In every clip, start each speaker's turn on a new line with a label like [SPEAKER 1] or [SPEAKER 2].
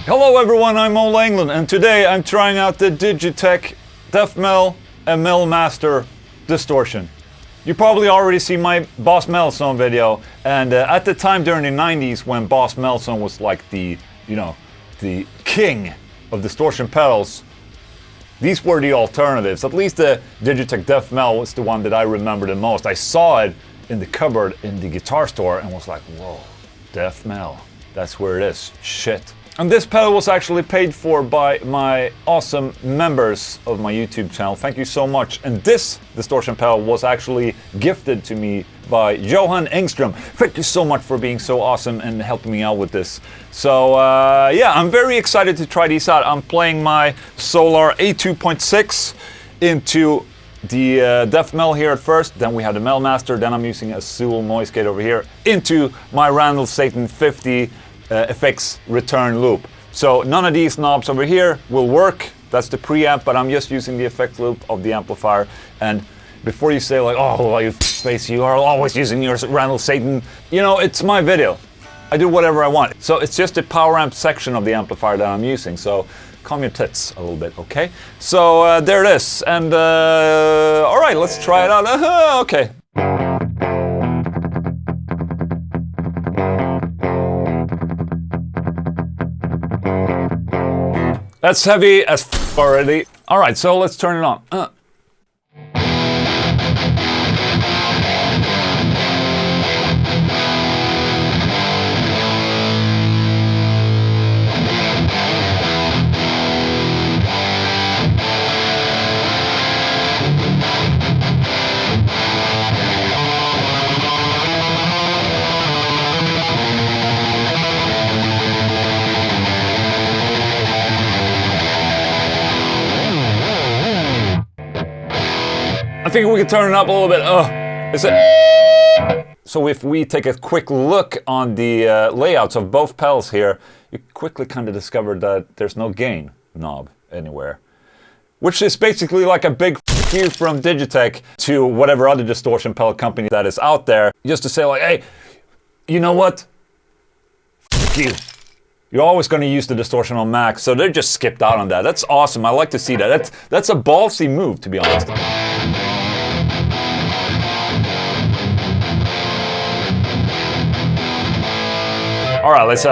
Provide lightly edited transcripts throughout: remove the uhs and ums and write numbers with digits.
[SPEAKER 1] Hello everyone, I'm Englund, and today I'm trying out the Digitech Death-Mel and Mel Master Distortion. You probably already see my Boss Melson video, and at the time during the 90s when Boss Melson was like the king of distortion pedals, these were the alternatives. At least the Digitech Death-Mel was the one that I remember the most. I saw it in the cupboard in the guitar store and was like, whoa, Death-Mel, that's where it is, shit. And this pedal was actually paid for by my awesome members of my YouTube channel. Thank you so much. And this distortion pedal was actually gifted to me by Johan Engström. Thank you so much for being so awesome and helping me out with this. So yeah, I'm very excited to try these out. I'm playing my Solar A2.6 into the Death-Mel here at first, then we have the Mel Master, then I'm using a Zool noise gate over here into my Randall Satan 50 effects return loop. So none of these knobs over here will work. That's the preamp, but I'm just using the effect loop of the amplifier. And before you say like, oh, you face, you are always using your Randall Satan. You know, it's my video. I do whatever I want. So it's just the power amp section of the amplifier that I'm using. So calm your tits a little bit, okay? So there it is. And all right, let's try it out. Okay. That's heavy as f already. All right, so let's turn it on. I think we can turn it up a little bit. Is it? So if we take a quick look on the layouts of both pedals here, you quickly kind of discover that there's no gain knob anywhere. Which is basically like a big f you from Digitech to whatever other distortion pedal company that is out there. Just to say like, hey, you know what? F you. You're always going to use the distortion on max, so they just skipped out on that. That's awesome. I like to see that. That's a ballsy move, to be honest. All right, let's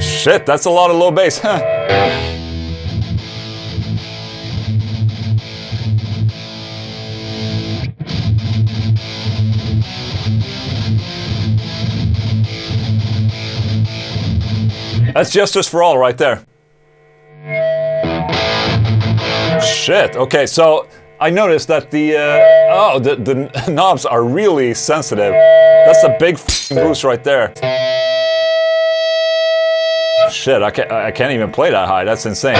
[SPEAKER 1] Shit, that's a lot of low bass. That's Justice for All right there. Shit, okay, so I noticed that the knobs are really sensitive. That's a big boost right there. Shit, I can't even play that high, that's insane.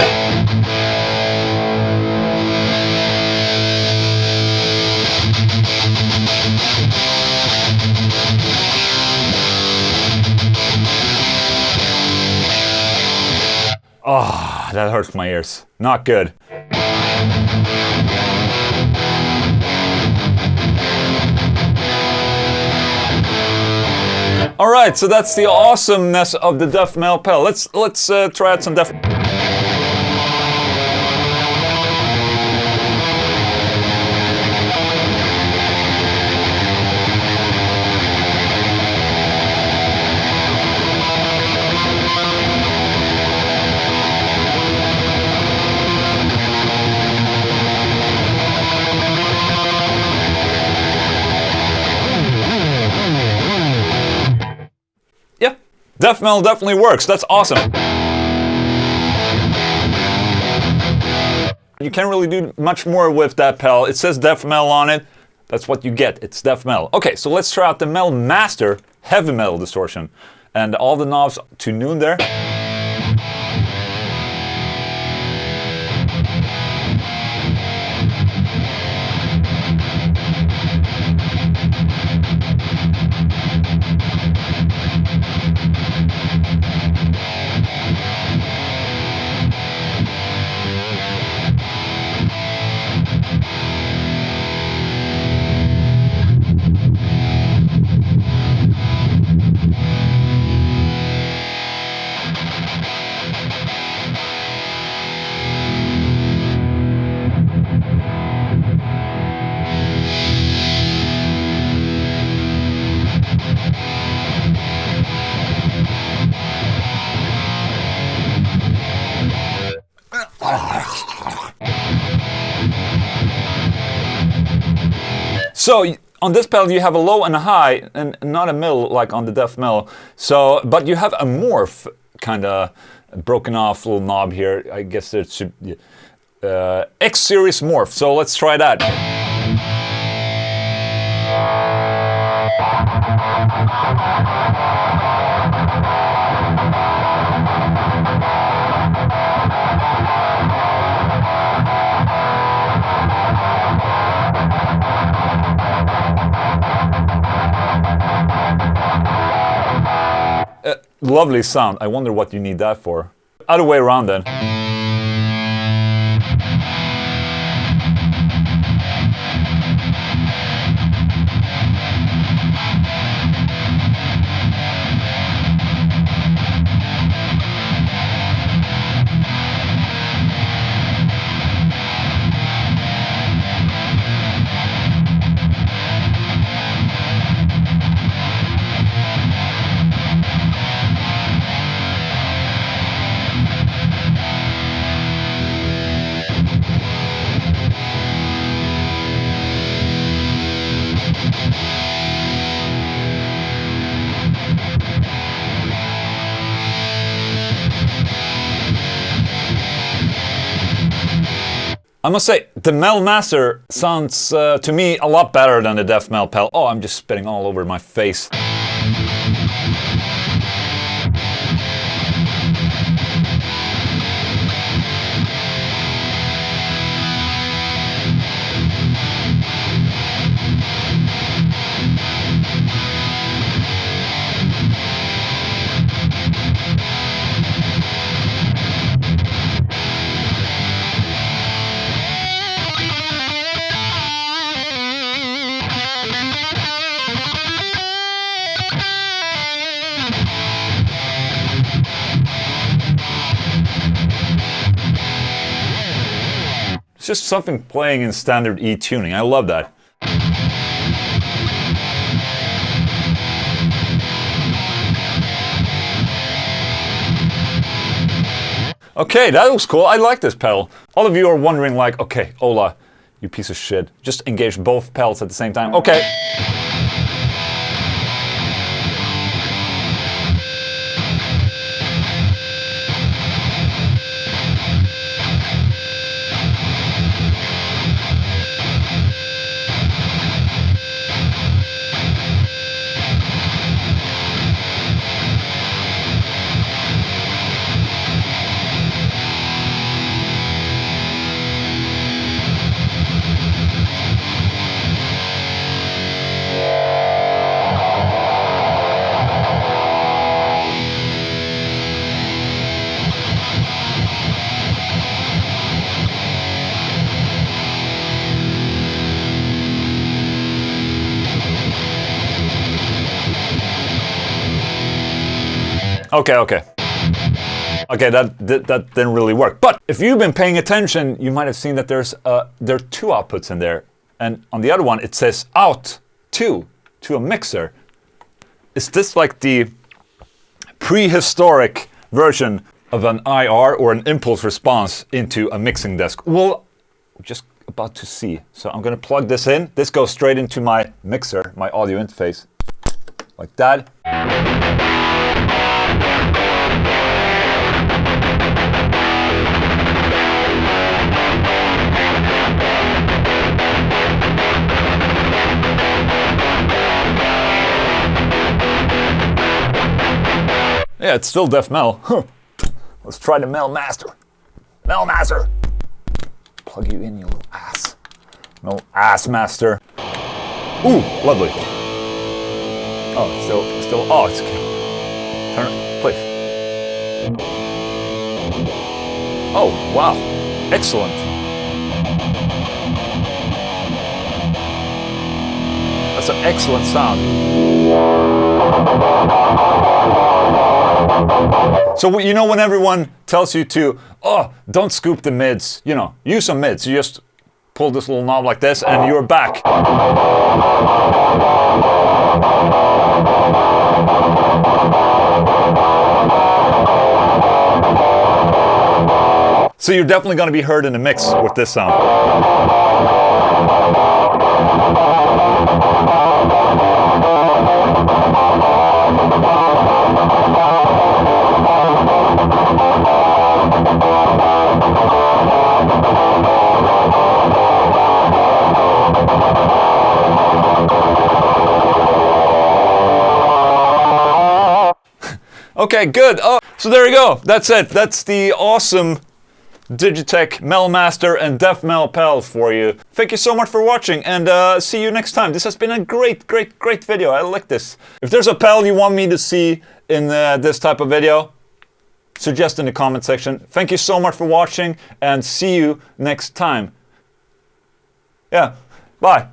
[SPEAKER 1] Oh, that hurts my ears. Not good. All right, so that's the awesomeness of the Death-Mel pedal. Let's try out some Death. Yeah, Death-Mel definitely works. That's awesome. You can't really do much more with that pedal. It says Death-Mel on it. That's what you get. It's Death-Mel. Okay, so let's try out the Mel Master Heavy Metal Distortion. And all the knobs to noon there. So on this pedal you have a low and a high, and not a middle like on the Def Mel. So, but you have a morph kind of broken off little knob here. I guess it should X series morph. So let's try that. Lovely sound. I wonder what you need that for. Other way around then. I must say, the Mel Master sounds to me a lot better than the Def Mel pedal. Oh, I'm just spitting all over my face. It's just something playing in standard E tuning. I love that. Okay, that was cool. I like this pedal. All of you are wondering like, okay, Ola, you piece of shit. Just engage both pedals at the same time. Okay. Okay, that didn't really work. But if you've been paying attention, you might have seen that there are two outputs in there, and on the other one it says out to a mixer. Is this like the prehistoric version of an IR or an impulse response into a mixing desk? Well, we're just about to see. So I'm gonna plug this in. This goes straight into my mixer, my audio interface, like that. Yeah, it's still Def Mel. Let's try the Mel Master. Mel Master! Plug you in, you little ass. Mel Ass Master. Ooh, lovely. Oh, it's still, oh, it's okay. Turn it, please. Oh, wow. Excellent. That's an excellent sound. So you know when everyone tells you to, oh, don't scoop the mids, you know, use some mids. You just pull this little knob like this and you're back. So you're definitely going to be heard in the mix with this sound. Okay, good. Oh, so there you go. That's it. That's the awesome Digitech Melmaster and Def Mel pedals for you. Thank you so much for watching, and see you next time. This has been a great video. I like this. If there's a pedal you want me to see in this type of video, suggest in the comment section. Thank you so much for watching, and see you next time. Yeah, bye.